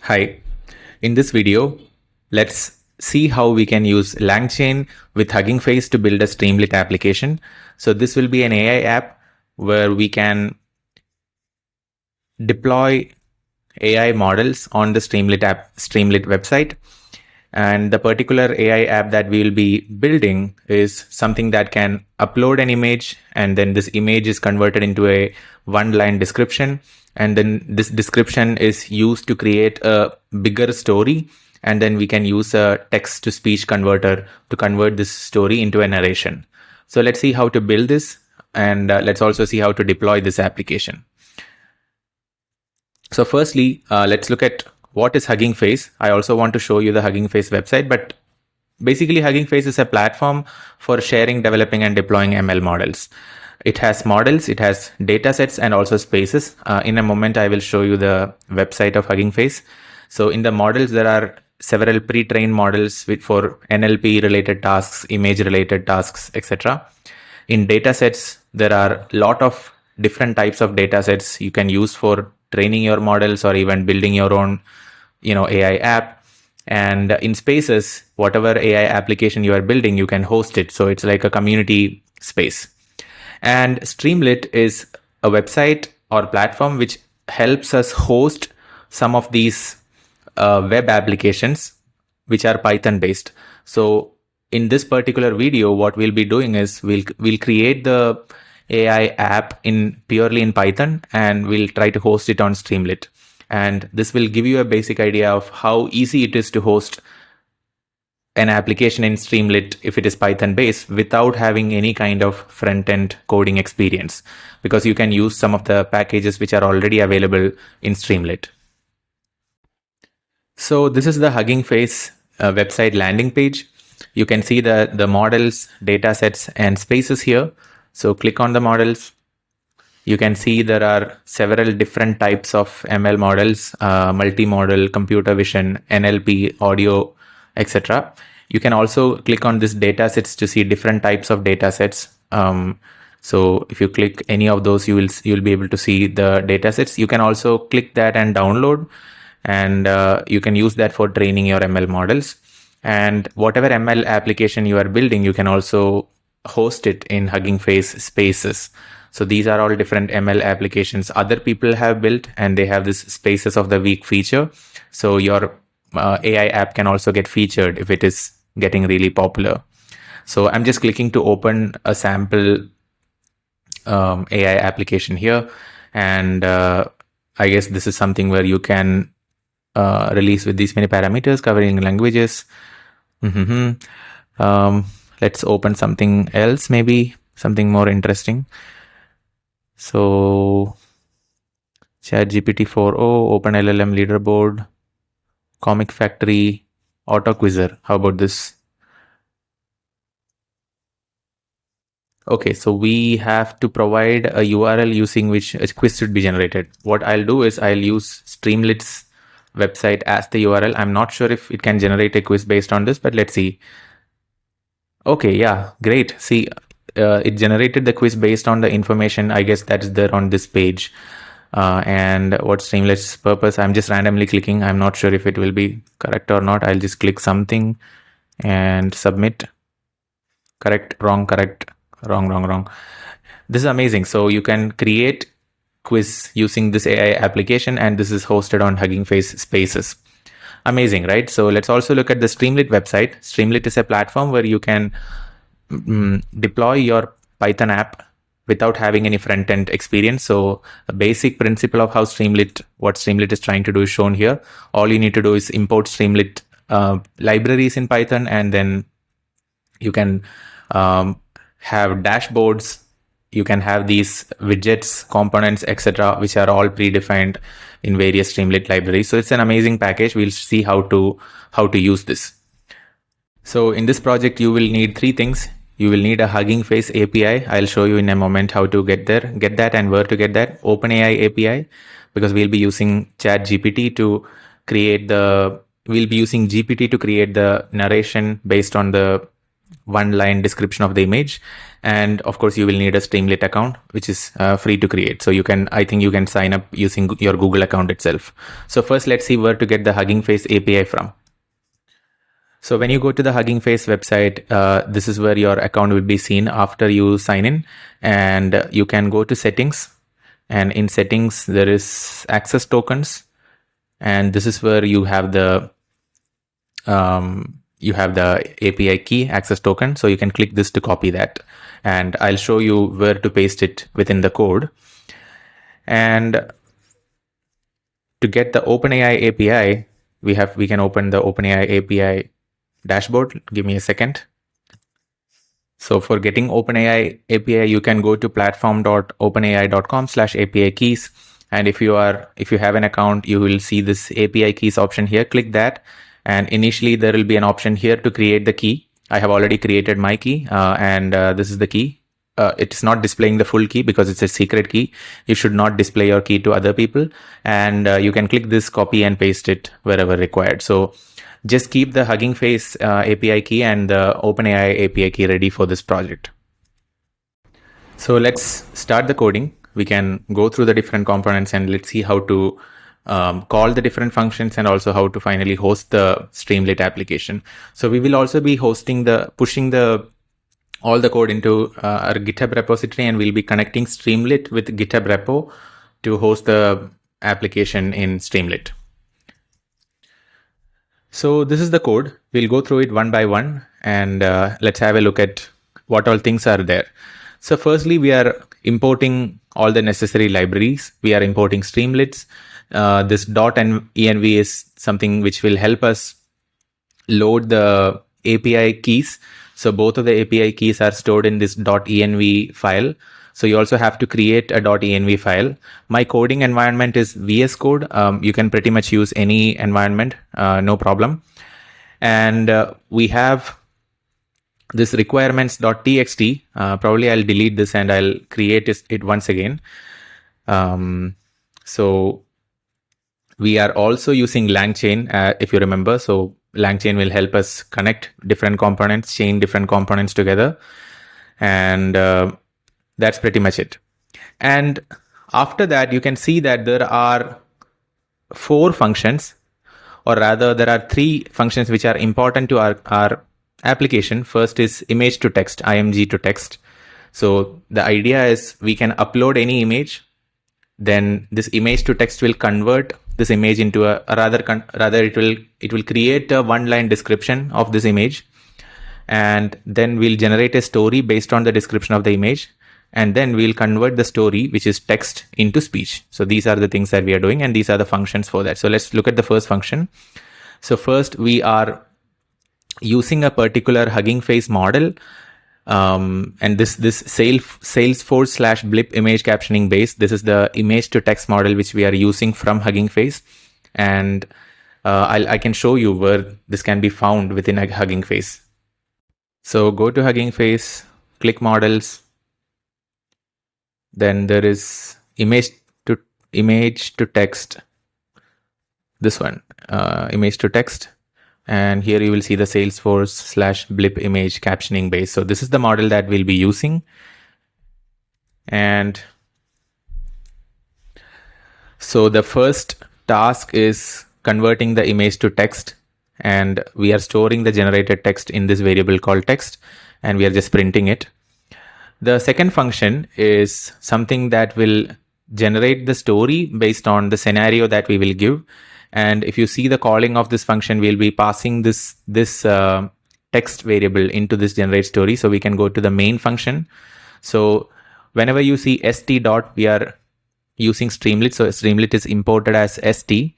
Hi, in this video, let's see how we can use LangChain with HuggingFace to build a Streamlit application. So this will be an AI app where we can deploy AI models on the Streamlit website. And the particular AI app that we will be building is something that can upload an image, and then this image is converted into a one-line description. And then this description is used to create a bigger story. And then we can use a text-to-speech converter to convert this story into a narration. So let's see how to build this, and let's also see how to deploy this application. So firstly, let's look at what is HuggingFace. I also want to show you the HuggingFace website, but basically HuggingFace is a platform for sharing, developing, and deploying ML models. It has models, it has datasets, and also spaces. In a moment, I will show you the website of HuggingFace. So in the models, there are several pre-trained models for NLP related tasks, image related tasks, etc. In datasets, there are a lot of different types of datasets you can use for training your models or even building your own AI app. And in spaces, whatever AI application you are building, you can host it. So it's like a community space. And Streamlit is a website or platform which helps us host some of these web applications which are Python based. So in this particular video, what we'll be doing is we'll create the AI app purely in Python, and we'll try to host it on Streamlit. And this will give you a basic idea of how easy it is to host an application in Streamlit if it is Python based without having any kind of front-end coding experience, because you can use some of the packages which are already available in Streamlit. So this is the HuggingFace website landing page. You can see the models, datasets, and spaces here. So click on the models. You can see there are several different types of ML models, multimodal, computer vision, NLP, audio, etc. You can also click on this datasets to see different types of datasets. So if you click any of those, you'll be able to see the datasets. You can also click that and download, and you can use that for training your ML models. And whatever ML application you are building, you can also host it in HuggingFace Spaces. So these are all different ML applications other people have built, and they have this Spaces of the Week feature. So your AI app can also get featured if it is getting really popular. So I'm just clicking to open a sample AI application here. And I guess this is something where you can release with these many parameters covering languages. Let's open something else, maybe something more interesting. So ChatGPT 4o, OpenLLM leaderboard, Comic Factory, Auto Quizzer. How about this? Okay, so we have to provide a URL using which a quiz should be generated. What I'll do is I'll use Streamlit's website as the URL. I'm not sure if it can generate a quiz based on this, but let's see. Okay, yeah, great. See, it generated the quiz based on the information, I guess, that's there on this page. And what's Streamlit's purpose? I'm just randomly clicking. I'm not sure if it will be correct or not. I'll just click something and submit. Correct, wrong, correct, wrong, wrong, wrong. This is amazing. So you can create quiz using this AI application, and this is hosted on HuggingFace Spaces. Amazing, right? So let's also look at the Streamlit website. Streamlit is a platform where you can deploy your Python app without having any front-end experience. So a basic principle of what Streamlit is trying to do is shown here. All you need to do is import Streamlit libraries in Python, and then you can have dashboards. You can have these widgets, components, etc., which are all predefined in various Streamlit libraries. So it's an amazing package. We'll see how to use this. So in this project, you will need three things. You will need a HuggingFace API. I'll show you in a moment how to get that and where to get that. OpenAI API, because we'll be using ChatGPT to create the narration based on the one-line description of the image. And of course, you will need a Streamlit account, which is free to create. So I think you can sign up using your Google account itself. So first, let's see where to get the HuggingFace API from. So when you go to the HuggingFace website, this is where your account will be seen after you sign in, and you can go to settings, and in settings, there is access tokens. And this is where you have the API key access token. So you can click this to copy that, and I'll show you where to paste it within the code. And to get the OpenAI API, we can open the OpenAI API dashboard. Give me a second. So for getting OpenAI API, you can go to platform.openai.com/API keys. And if you have an account, you will see this API keys option here. Click that. And initially there will be an option here to create the key. I have already created my key, and this is the key. It's not displaying the full key because it's a secret key. You should not display your key to other people. And you can click this, copy and paste it wherever required. So just keep the HuggingFace API key and the OpenAI API key ready for this project. So let's start the coding. We can go through the different components and let's see how to call the different functions and also how to finally host the Streamlit application. So we will also be pushing all the code into our GitHub repository, and we'll be connecting Streamlit with GitHub repo to host the application in Streamlit. So this is the code. We'll go through it one by one, and let's have a look at what all things are there. So firstly, we are importing all the necessary libraries. We are importing Streamlits. This .env is something which will help us load the API keys. So both of the API keys are stored in this .env file. So you also have to create a .env file. My coding environment is VS Code. You can pretty much use any environment, no problem. And we have this requirements.txt. Probably I'll delete this and I'll create it once again. So we are also using LangChain, if you remember. So LangChain will help us connect different components, chain different components together. And that's pretty much it. And after that, you can see that there are 4 functions, or rather there are 3 functions which are important to our application. First is image to text, IMG to text. So the idea is we can upload any image, then this image to text will convert this image into it will create a one-line description of this image, and then we'll generate a story based on the description of the image, and then we'll convert the story, which is text, into speech. So these are the things that we are doing, and these are the functions for that. So let's look at the first function. So first we are using a particular HuggingFace model, and this Salesforce/Blip image captioning base. This is the image to text model which we are using from HuggingFace, and I can show you where this can be found within HuggingFace. So go to HuggingFace, click models, then there is image to text. This one, image to text. And here you will see the Salesforce/Blip image captioning base. So this is the model that we'll be using. And so the first task is converting the image to text. And we are storing the generated text in this variable called text. And we are just printing it. The second function is something that will generate the story based on the scenario that we will give. And if you see the calling of this function, we'll be passing this text variable into this generate story. So we can go to the main function. So whenever you see st dot, we are using Streamlit. So Streamlit is imported as st,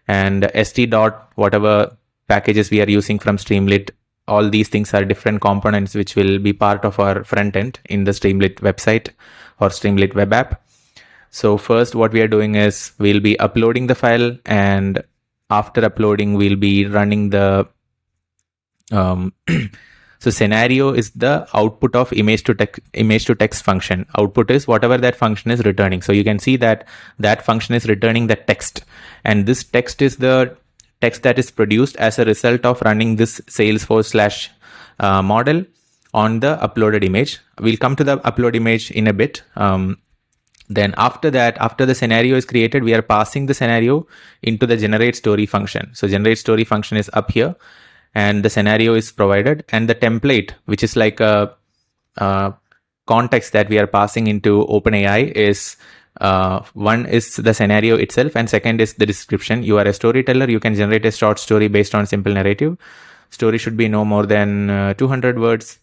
and st dot, whatever packages we are using from Streamlit, all these things are different components which will be part of our front end in the Streamlit website or Streamlit web app. So first what we are doing is we'll be uploading the file, and after uploading we'll be running the so scenario is the output of image to text function. Output is whatever that function is returning. So you can see that function is returning the text, and this text is the text that is produced as a result of running this Salesforce model on the uploaded image. We'll come to the upload image in a bit. Then after that, after the scenario is created, we are passing the scenario into the generate story function. So generate story function is up here, and the scenario is provided, and the template, which is like a context that we are passing into OpenAI, is one is the scenario itself, and second is the description. You are a storyteller. You can generate a short story based on simple narrative. Story should be no more than 200 words.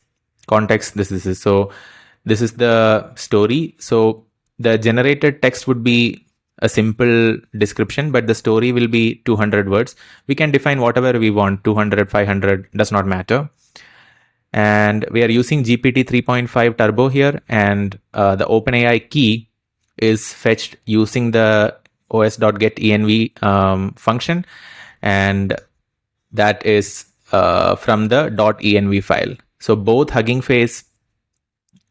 Context, this is so this is the story. So the generated text would be a simple description, but the story will be 200 words. We can define whatever we want, 200, 500, does not matter. And we are using GPT 3.5 Turbo here, and the OpenAI key is fetched using the os.getEnv function, and that is from the .env file. So both Hugging Face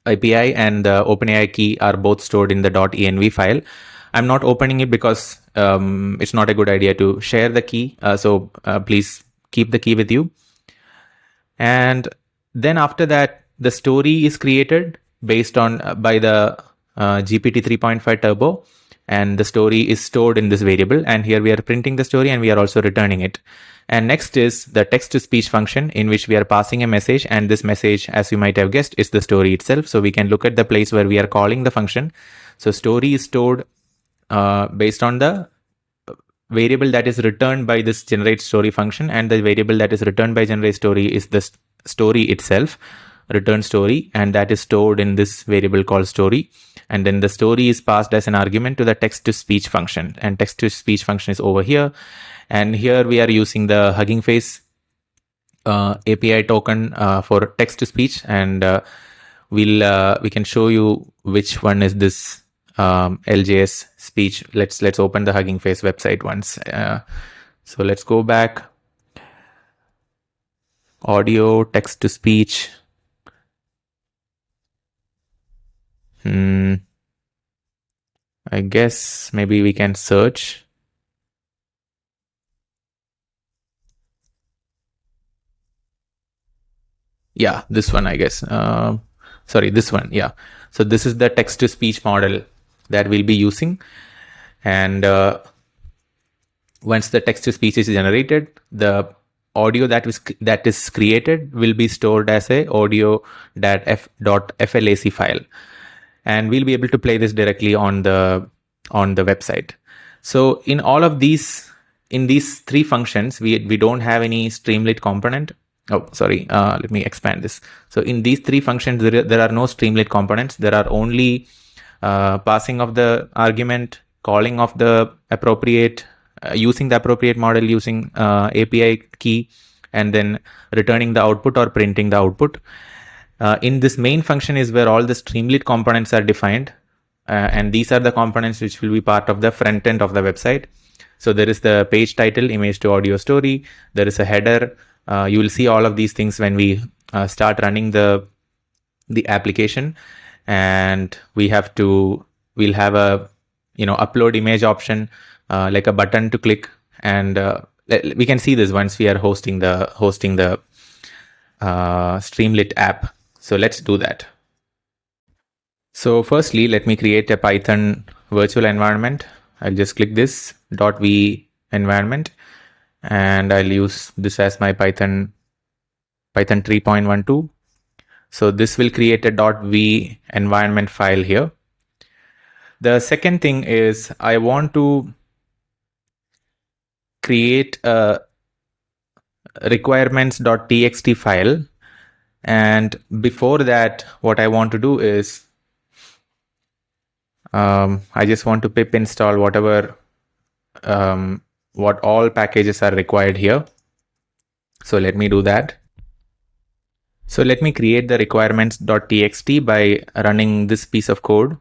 API and the OpenAI key are both stored in the .env file. I'm not opening it because it's not a good idea to share the key. So please keep the key with you. And then after that, the story is created based on by the GPT 3.5 Turbo, and the story is stored in this variable. And here we are printing the story, and we are also returning it. And next is the text-to-speech function, in which we are passing a message, and this message, as you might have guessed, is the story itself. So we can look at the place where we are calling the function. So story is stored based on the variable that is returned by this generate story function, and the variable that is returned by generate story is the story itself, return story, and that is stored in this variable called story. And then the story is passed as an argument to the text-to-speech function, and text-to-speech function is over here. And here we are using the Hugging Face API token for text-to-speech, and we can show you which one is this LJS speech. Let's open the Hugging Face website once. So let's go back. Audio, text-to-speech. I guess maybe we can search. Yeah, this one, I guess. Sorry, this one. Yeah. So this is the text-to-speech model that we'll be using. And once the text-to-speech is generated, the audio that is created will be stored as a audio.flac file, and we'll be able to play this directly on the website. So in all of these, in these three functions, we don't have any Streamlit component. Oh, sorry. Let me expand this. So in these three functions, there are no Streamlit components. There are only passing of the argument, calling of the appropriate, using the appropriate model, using API key, and then returning the output or printing the output. In this main function is where all the Streamlit components are defined. And these are the components which will be part of the front end of the website. So there is the page title, image to audio story. There is a header. You will see all of these things when we start running the application, and we'll have a upload image option, like a button to click, and we can see this once we are hosting the Streamlit app. So let's do that. So firstly, let me create a Python virtual environment. I'll just click this .v environment, and I'll use this as my Python 3.12. So this will create a .v environment file here. The second thing is I want to create a requirements.txt file. And before that, what I want to do is I just want to pip install what all packages are required here. So let me do that. So let me create the requirements.txt by running this piece of code.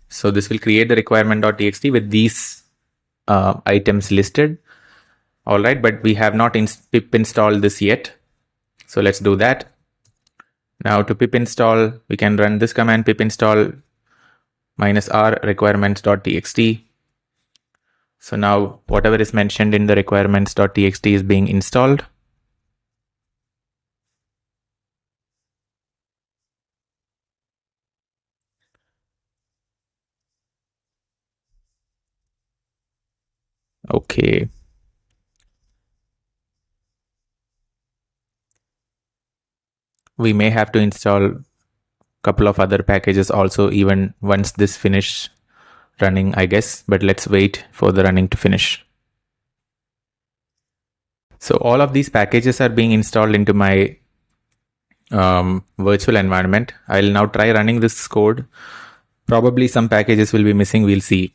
So this will create the requirement.txt with these items listed. All right, but we have not pip installed this yet. So let's do that. Now to pip install, we can run this command, pip install -r requirements.txt. So now whatever is mentioned in the requirements.txt is being installed. Okay. We may have to install a couple of other packages also even once this finish running, I guess, but let's wait for the running to finish. So all of these packages are being installed into my virtual environment. I'll now try running this code. Probably some packages will be missing. We'll see.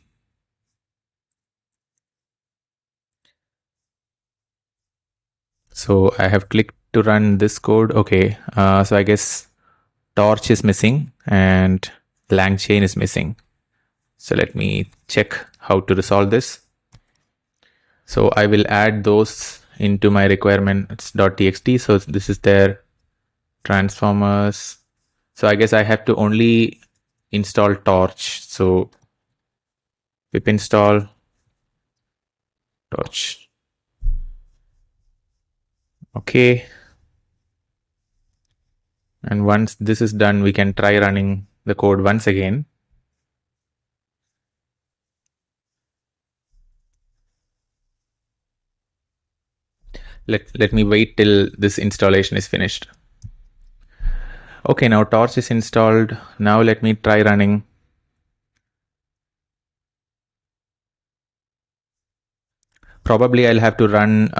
So I have clicked to run this code. Okay. So I guess torch is missing and LangChain is missing. So let me check how to resolve this. So I will add those into my requirements.txt. So this is their transformers. So I guess I have to only install torch. So pip install torch. Okay. And once this is done, we can try running the code once again. Let me wait till this installation is finished. Okay, now torch is installed. Now let me try running. Probably I'll have to run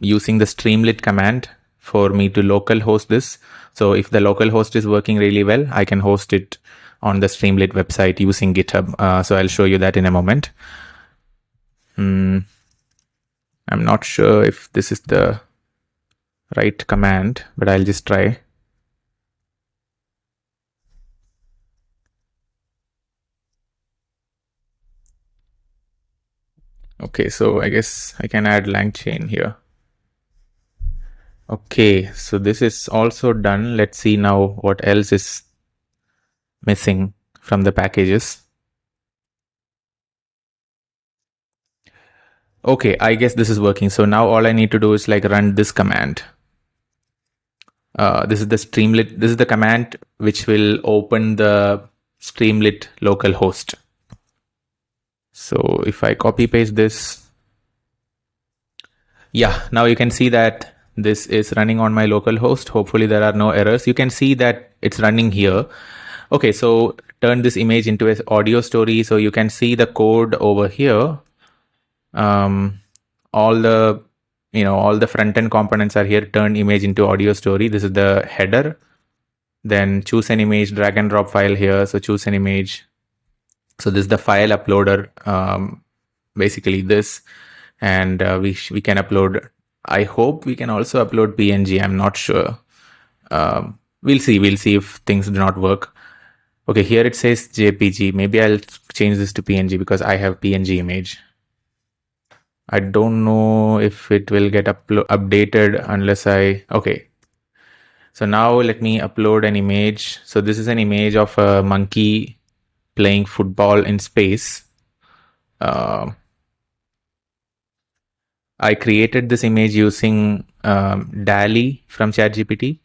using the Streamlit command for me to local host this. So if the local host is working really well, I can host it on the Streamlit website using GitHub. So I'll show you that in a moment. I'm not sure if this is the right command, but I'll just try. Okay, so I guess I can add LangChain here. Okay, so this is also done. Let's see now what else is missing from the packages. Okay, I guess this is working. So now all I need to do is like run this command. This is the Streamlit. This is the command which will open the Streamlit local host. So if I copy paste this, yeah, now you can see that this is running on my local host. Hopefully there are no errors. You can see that it's running here. Okay, so turn this image into an audio story. So you can see the code over here. All the front end components are here. Turn image into audio story. This is the header. Then choose an image, drag and drop file here. So choose an image. So this is the file uploader. Basically this, and we can upload. I hope we can also upload PNG. I'm not sure. We'll see. We'll see if things do not work. Okay, here it says JPG. Maybe I'll change this to PNG because I have PNG image. I don't know if it will get updated unless okay. So now let me upload an image. So this is an image of a monkey playing football in space. I created this image using DALL-E from ChatGPT.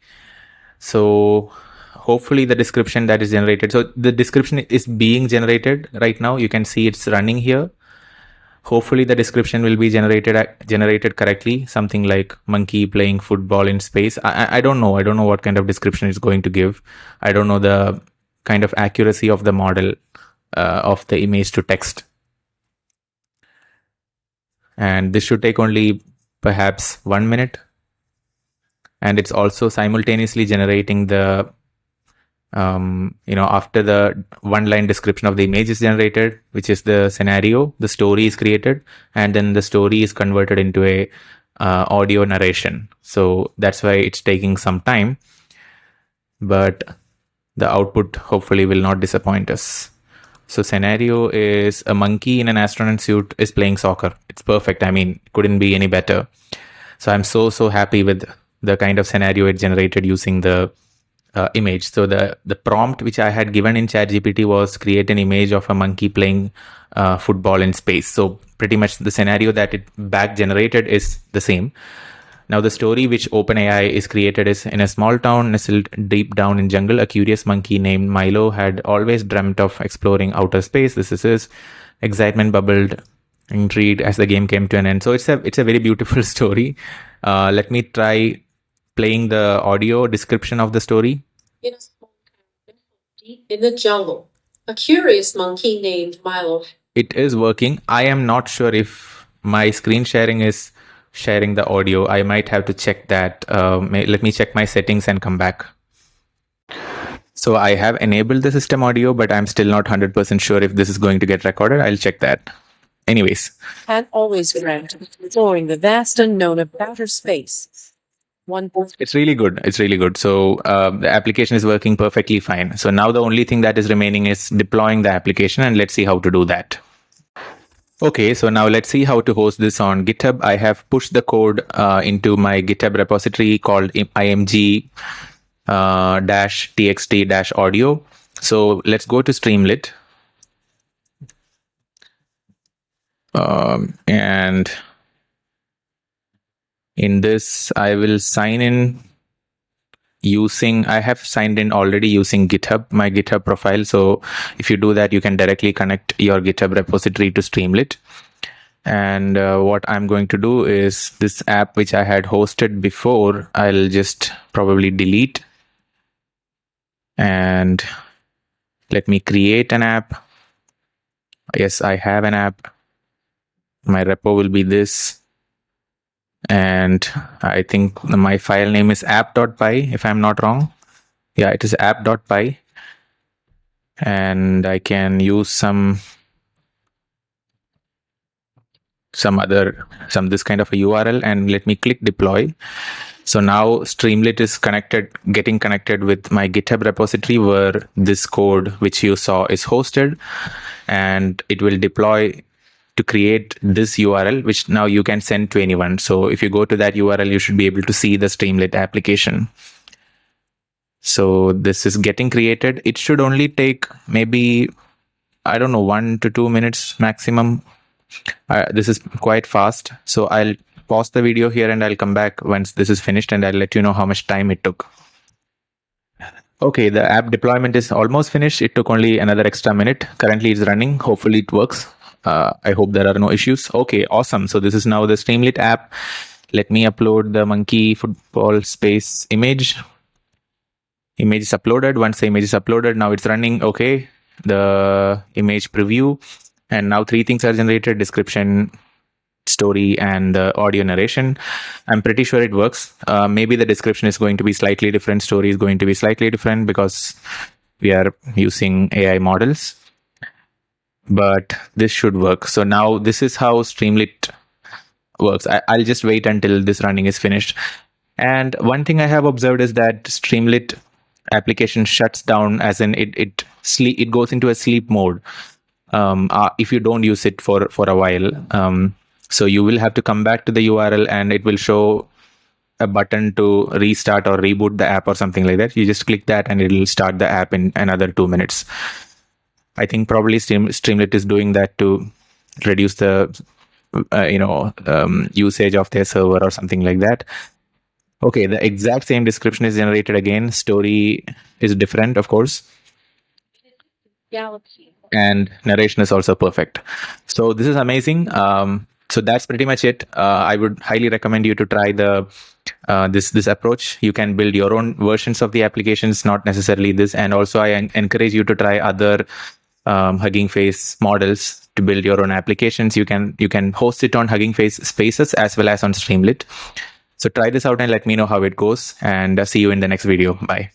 So hopefully the description that is generated. So the description is being generated right now. You can see it's running here. Hopefully the description will be generated correctly. Something like monkey playing football in space. I don't know. I don't know what kind of description it's going to give. I don't know the kind of accuracy of the model of the image to text. And this should take only perhaps 1 minute. And it's also simultaneously generating the after the one line description of the image is generated, which is the scenario, the story is created, and then the story is converted into a audio narration. So that's why it's taking some time, but the output hopefully will not disappoint us. So scenario is a monkey in an astronaut suit is playing soccer. It's perfect. I mean, couldn't be any better. So I'm so happy with the kind of scenario it generated using the image. So the prompt which I had given in ChatGPT was create an image of a monkey playing football in space. So pretty much the scenario that it back generated is the same. Now the story which OpenAI is created is in a small town nestled deep down in jungle, a curious monkey named Milo had always dreamt of exploring outer space. This is his excitement bubbled intrigued as the game came to an end. So it's a very beautiful story. Let me try playing the audio description of the story. In a small town deep in the jungle, a curious monkey named Milo. It is working. I am not sure if my screen sharing is sharing the audio. I might have to check that. Let me check my settings and come back. So I have enabled the system audio, but I'm still not 100% sure if this is going to get recorded. I'll check that. Anyways. Had always dreamt of exploring the vast unknown of outer space. It's really good. It's really good. So the application is working perfectly fine. So now the only thing that is remaining is deploying the application, and let's see how to do that. Okay, so now let's see how to host this on GitHub. I have pushed the code into my GitHub repository called img -txt -audio. So let's go to Streamlit. And in this, I will sign in I have signed in already using GitHub, my GitHub profile. So if you do that, you can directly connect your GitHub repository to Streamlit. And what I'm going to do is this app, which I had hosted before, I'll just probably delete. And let me create an app. Yes, I have an app. My repo will be this. And I think my file name is app.py, if I'm not wrong. Yeah, it is app.py. And I can use some this kind of a URL, and let me click deploy. So now Streamlit is getting connected with my GitHub repository where this code, which you saw, is hosted, and it will deploy to create this URL, which now you can send to anyone. So if you go to that URL, you should be able to see the Streamlit application. So this is getting created. It should only take maybe, I don't know, 1 to 2 minutes maximum. This is quite fast. So I'll pause the video here and I'll come back once this is finished, and I'll let you know how much time it took. Okay, the app deployment is almost finished. It took only another extra minute. Currently it's running. Hopefully it works. I hope there are no issues. Okay, awesome. So this is now the Streamlit app. Let me upload the monkey football space image. Image is uploaded. Once the image is uploaded, now it's running. Okay, the image preview. And now 3 things are generated: description, story, and audio narration. I'm pretty sure it works. Maybe the description is going to be slightly different. Story is going to be slightly different because we are using AI models. But this should work. So now this is how Streamlit works. I'll just wait until this running is finished. And one thing I have observed is that Streamlit application shuts down, as in it goes into a sleep mode if you don't use it for a while. So you will have to come back to the URL, and it will show a button to restart or reboot the app or something like that. You just click that and it will start the app in another 2 minutes. I think probably Streamlit is doing that to reduce the usage of their server or something like that. Okay, the exact same description is generated again. Story is different, of course. Galaxy. And narration is also perfect. So this is amazing. So that's pretty much it. I would highly recommend you to try this approach. You can build your own versions of the applications, not necessarily this. And also I encourage you to try other Hugging Face models to build your own applications. You can host it on Hugging Face Spaces as well as on Streamlit. So try this out and let me know how it goes, and see you in the next video. Bye.